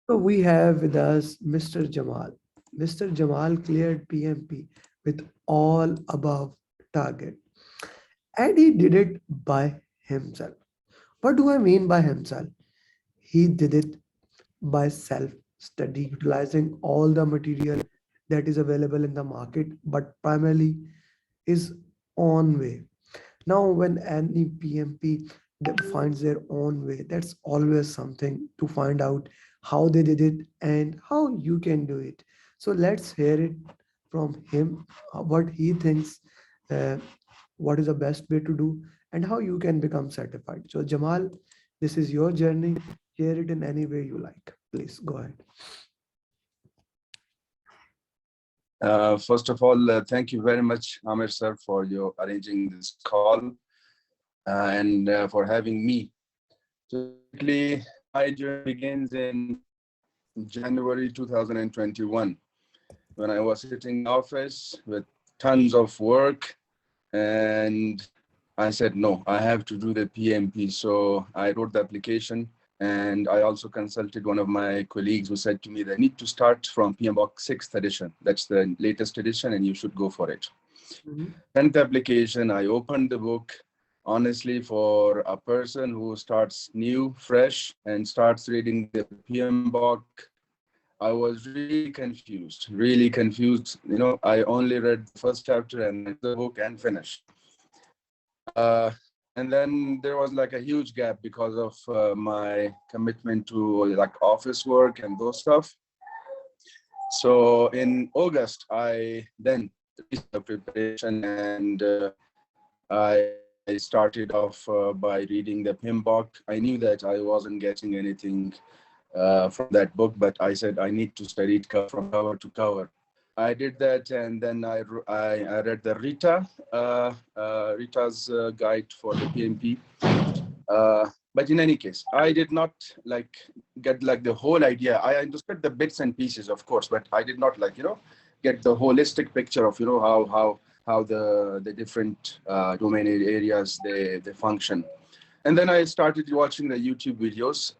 So we have with us Mr. Jamal. Mr. Jamal cleared PMP with all above target, and he did it by himself. What do I mean by himself? He did it by self study, utilizing all the material that is available in the market, but primarily his own way. Now, when any PMP finds their own way, that's always something to find out how they did it and how you can do it. So let's hear it from him, what he thinks, uh, what is the best way to do, and how you can become certified. So, Jamal, this is your journey. Share it in any way you like. Please go ahead. First of all, thank you very much, Amer sir, for your arranging this call and for having me. So basically, my journey begins in January 2021 when I was sitting in the office with tons of work, and I said, no, I have to do the PMP. So I wrote the application, and I also consulted one of my colleagues who said to me, they need to start from PMBOK 6th edition. That's the latest edition, and you should go for it. Mhm. Sent the application, I opened the book. Honestly, for a person who starts new, fresh, and starts reading the PMBOK, I was really confused, really confused. You know, I only read the first chapter and then the book and finished. Uh, and then there was like a huge gap because of my commitment to like office work and those stuff. So in August, I then reached the preparation and I started off by reading the PMBOK. I knew that I wasn't getting anything from that book, but I said I need to study it from cover to cover. I did that, and then I read the Rita's guide for the PMP. But in any case, I did not like get like the whole idea. I understood the bits and pieces, of course, but I did not like get the holistic picture of how the different domain areas they function. And then I started watching the YouTube videos,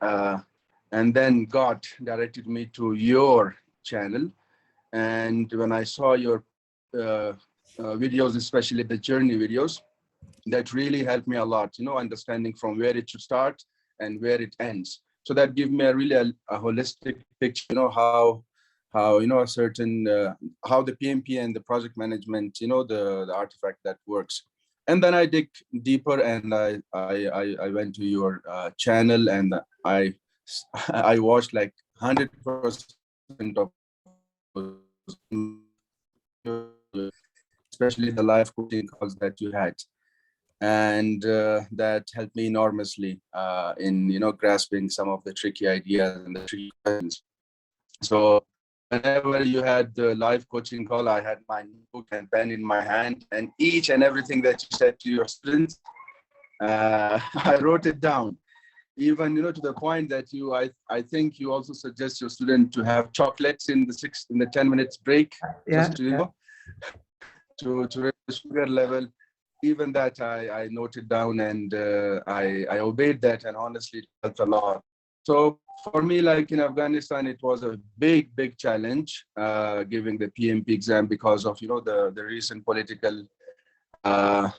and then God directed me to your channel. And when I saw your videos, especially the journey videos, that really helped me a lot, understanding from where it should start and where it ends. So that gave me a really a holistic picture, how a certain, how the PMP and the project management, the artifact that works. And then I dig deeper, and I went to your channel, and I I watched like 100% of especially the live coaching calls that you had, and that helped me enormously in grasping some of the tricky ideas and the tricky questions. So whenever you had the live coaching call, I had my notebook and pen in my hand, and each and everything that you said to your students, I wrote it down. Even to the point that I think you also suggest your student to have chocolates in the 10 minutes break, Yeah, just to yeah. to raise the sugar level. Even that I noted down, and I obeyed that, and honestly it helped a lot. So for me, like in Afghanistan, it was a big challenge giving the PMP exam because of the recent political uh,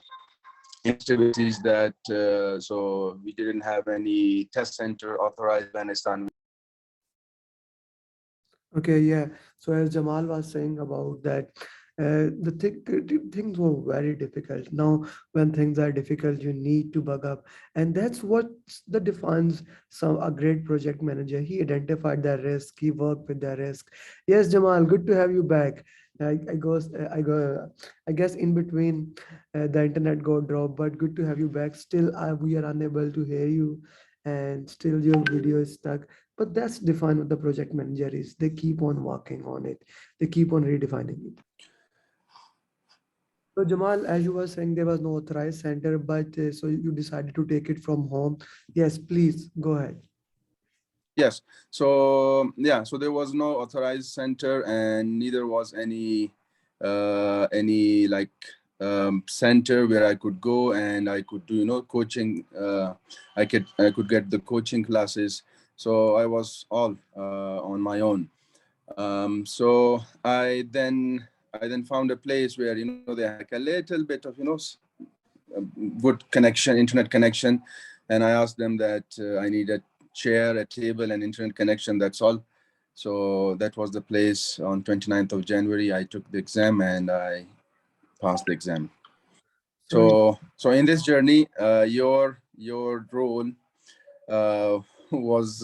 instabilities that so we didn't have any test center authorized in Afghanistan. Okay, yeah. So as Jamal was saying about that, things were very difficult. Now, when things are difficult, you need to bug up, and that's what the defines some a great project manager. He identified the risk. He worked with the risk. Yes, Jamal, good to have you back. I guess in between the internet got dropped, but good to have you back. Still, we are unable to hear you, and still your video is stuck. But that's define what the project manager is. They keep on working on it. They keep on redefining it. So Jamal, as you were saying, there was no authorized center, but so you decided to take it from home. Yes, please go ahead. Yes. So yeah, so there was no authorized center, and neither was any like center where I could go and I could do coaching. I could get the coaching classes. So I was all on my own. So I then found a place where they had like a little bit of good connection, internet connection, and I asked them that I need a chair, a table, and internet connection. That's all. So that was the place. On 29th of January, I took the exam and I passed the exam. So So in this journey, your role uh, was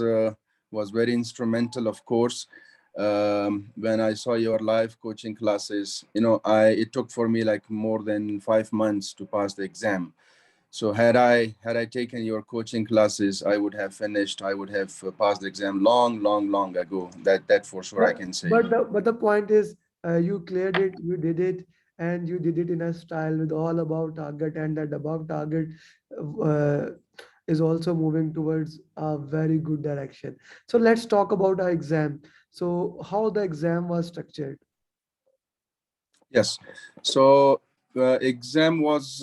was very instrumental, of course. When I saw your live coaching classes, it took for me like more than 5 months to pass the exam. So had I taken your coaching classes, I would have finished. I would have passed the exam long, long, long ago. That for sure I But can say. but the point is, you cleared it, you did it, and you did it in a style with all above target, and that above target uh, is also moving towards a very good direction. So let's talk about our exam. So how the exam was structured? Yes. So exam was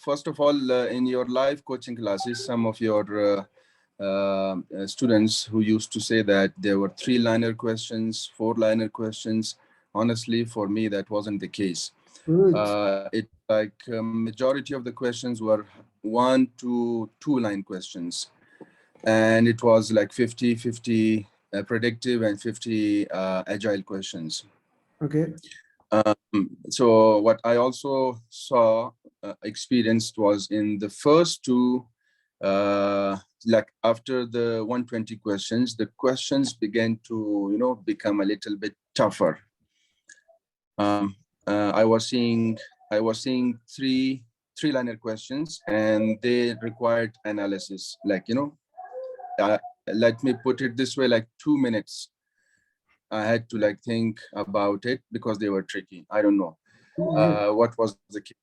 first of all in your live coaching classes. Some of your students who used to say that there were three-liner questions, four-liner questions. Honestly, for me, that wasn't the case. Good. It like majority of the questions were 1 to 2 line questions, and it was like 50-50 predictive and 50 agile questions. Okay. So what I also saw, experienced was in the first two, like after the 120 questions, the questions began to, become a little bit tougher. Um, I was seeing three-liner questions, and they required analysis. Like, uh, let me put it this way, like 2 minutes. I had to like think about it because they were tricky. I don't know Yes. what was the case.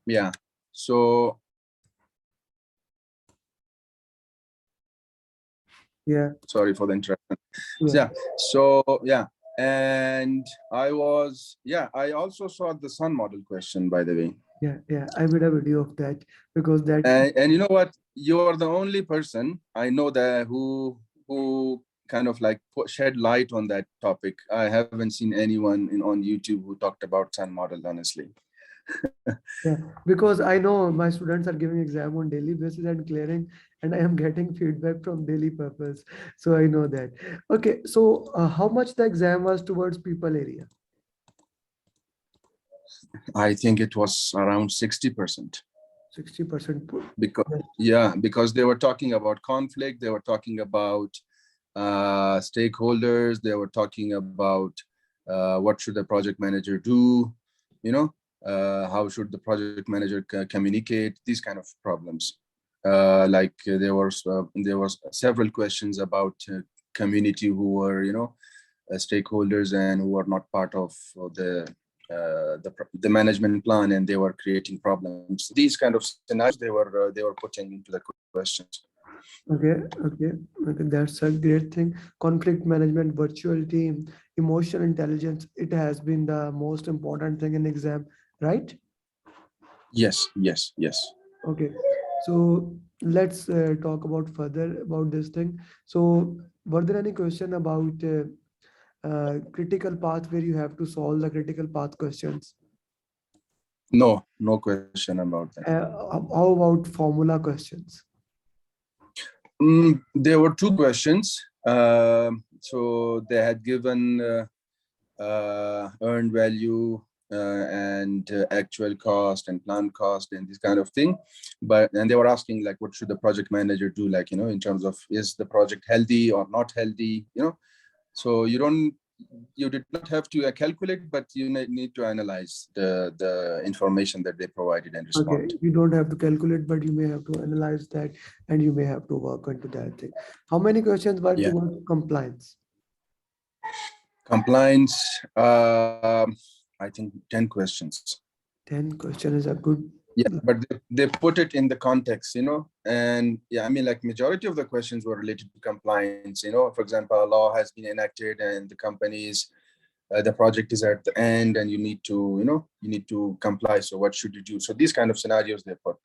Yeah. So Yeah. sorry for the interruption. Yeah. Yeah. So yeah, and I also saw the sun model question, by the way. Yeah. Yeah. I made a video of that because that. And you know what? You are the only person I know that who kind of like shed light on that topic. I haven't seen anyone on YouTube who talked about sun model, honestly. Yeah, because I know my students are giving exam on daily basis and clearing, and I am getting feedback from daily purpose. So I know that. Okay, so how much the exam was towards people area? I think it was around 60%. 60% put. Because because they were talking about conflict, they were talking about stakeholders, they were talking about what should the project manager do, you know how should the project manager communicate, these kind of problems. There was several questions about community who were stakeholders and who were not part of the management plan, and they were creating problems. These kind of scenarios they were putting into the questions. Okay, okay, okay. That's a great thing. Conflict management, virtual team, emotional intelligence. It has been the most important thing in exam, right? Yes, yes, yes. Okay, so let's talk about further about this thing. So, were there any question about critical path where you have to solve the critical path questions? No question about that. How about formula questions? There were two questions. So they had given earned value and actual cost and planned cost and this kind of thing. And they were asking like, what should the project manager do? Like, in terms of, is the project healthy or not healthy? So you did not have to calculate, but you need to analyze the information that they provided and Okay, respond. you don't have to calculate, but you may have to analyze that and you may have to work into that thing. How many questions were Yeah. towards compliance? Compliance, I think 10 questions. 10 question is a good. Yeah, but they put it in the context, and yeah, I mean, like majority of the questions were related to compliance. For example, a law has been enacted and the project is at the end, and you need to comply. So what should you do? So these kind of scenarios they put.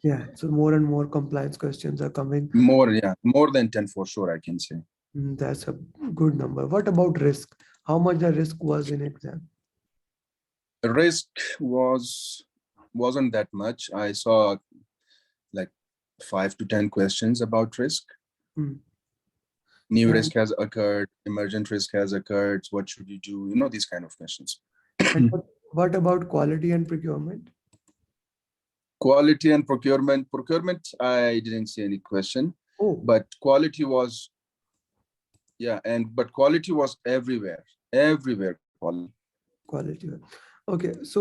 Yeah, so more and more compliance questions are coming. More, yeah, more than 10 for sure, I can say. That's a good number. What about risk? How much the risk was in exam? The risk wasn't that much. I saw like 5 to 10 questions about risk. Mm. New And risk has occurred, emergent risk has occurred. What should you do? These kind of questions. and what about quality and procurement? Quality and procurement. Procurement, I didn't see any question, Oh, but quality was, yeah, but quality was everywhere, everywhere quality. quality. Okay, so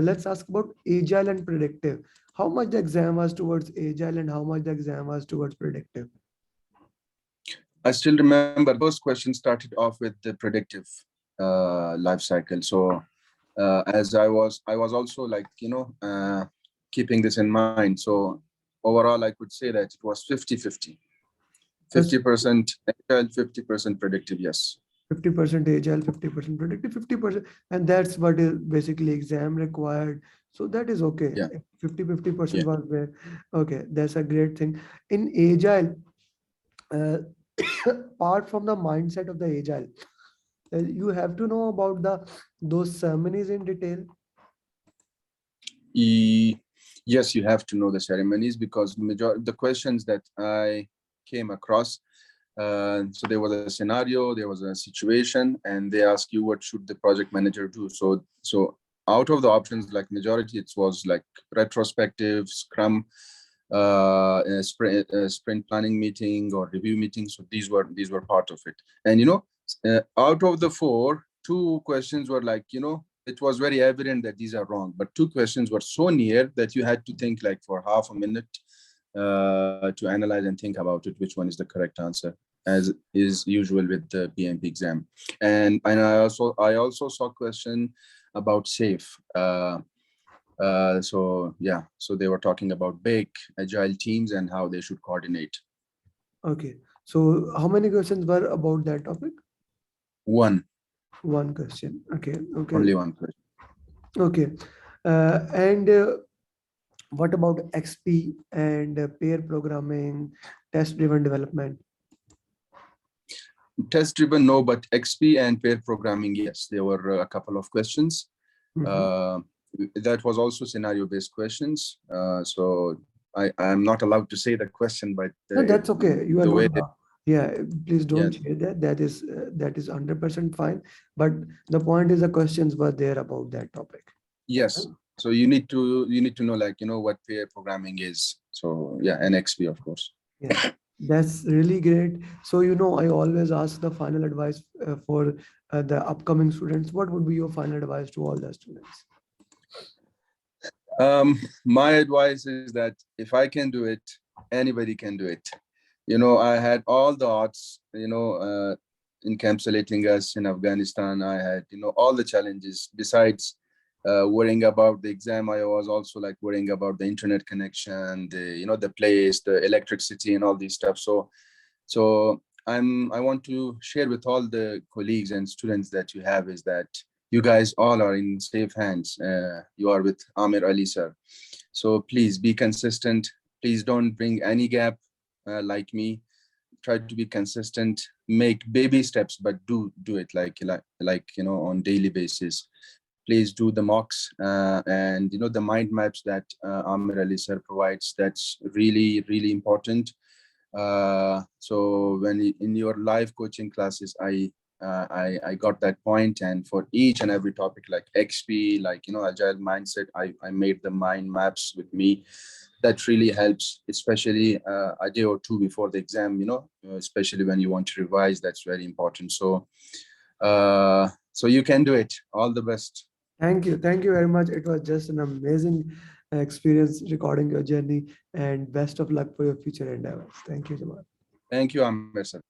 let's ask about agile and predictive. How much the exam was towards agile and how much the exam was towards predictive? I still remember the first question started off with the predictive life cycle. So as I was also like, keeping this in mind. So overall, I could say that it was 50-50. Just 50% agile, 50% predictive. Yes. 50% agile, 50% predictive, 50%, and that's what is basically exam required. So that is okay. Yeah. 50% Yeah. was there. Okay, that's a great thing. In agile, uh, apart from the mindset of the agile, you have to know about those ceremonies in detail. Yes, you have to know the ceremonies because the questions that I came across. So there was a scenario, there was a situation, and they ask you what should the project manager do. So out of the options, like majority, it was like retrospective, Scrum, sprint planning meeting or review meeting. So these were part of it. And out of the four, two questions were like, it was very evident that these are wrong, but two questions were so near that you had to think like for half a minute to analyze and think about it, which one is the correct answer, as is usual with the PMP exam. And I also saw a question about SAFE. So yeah, so they were talking about big agile teams and how they should coordinate. Okay, so how many questions were about that topic? One, One question. Okay, okay, only one question. okay. And what about XP and pair programming, test-driven development? Test driven, no, but XP and pair programming, yes, there were a couple of questions. Mhm. Uh, that was also scenario based questions. So I'm not allowed to say the question, but No, that's okay. You are the not. way they, Yeah, please yeah, don't share that. That is 100% fine. But the point is, the questions were there about that topic. yes. So you need to know, like, what pair programming is. So yeah, and XP, of course. Yeah, that's really great. So, I always ask the final advice for the upcoming students. What would be your final advice to all the students? My advice is that if I can do it, anybody can do it. I had all the odds, encapsulating us in Afghanistan. I had, all the challenges besides worrying about the exam. I was also like worrying about the internet connection, the place, the electricity and all these stuff. So I want to share with all the colleagues and students that you have is that you guys all are in safe hands. You are with Amer Ali sir. So please be consistent. Please don't bring any gap like me. Try to be consistent. Make baby steps, but do it like on daily basis. Please do the mocks and the mind maps that Amer Ali sir provides. That's really really important. So when in your live coaching classes, I got that point, and for each and every topic like XP, like agile mindset, I made the mind maps with me. That really helps, especially a day or two before the exam. Especially when you want to revise, that's very important. So you can do it. All the best. Thank you. Thank you very much. It was just an amazing experience recording your journey, and best of luck for your future endeavors. Thank you, Jamal. Thank you, Amir sir.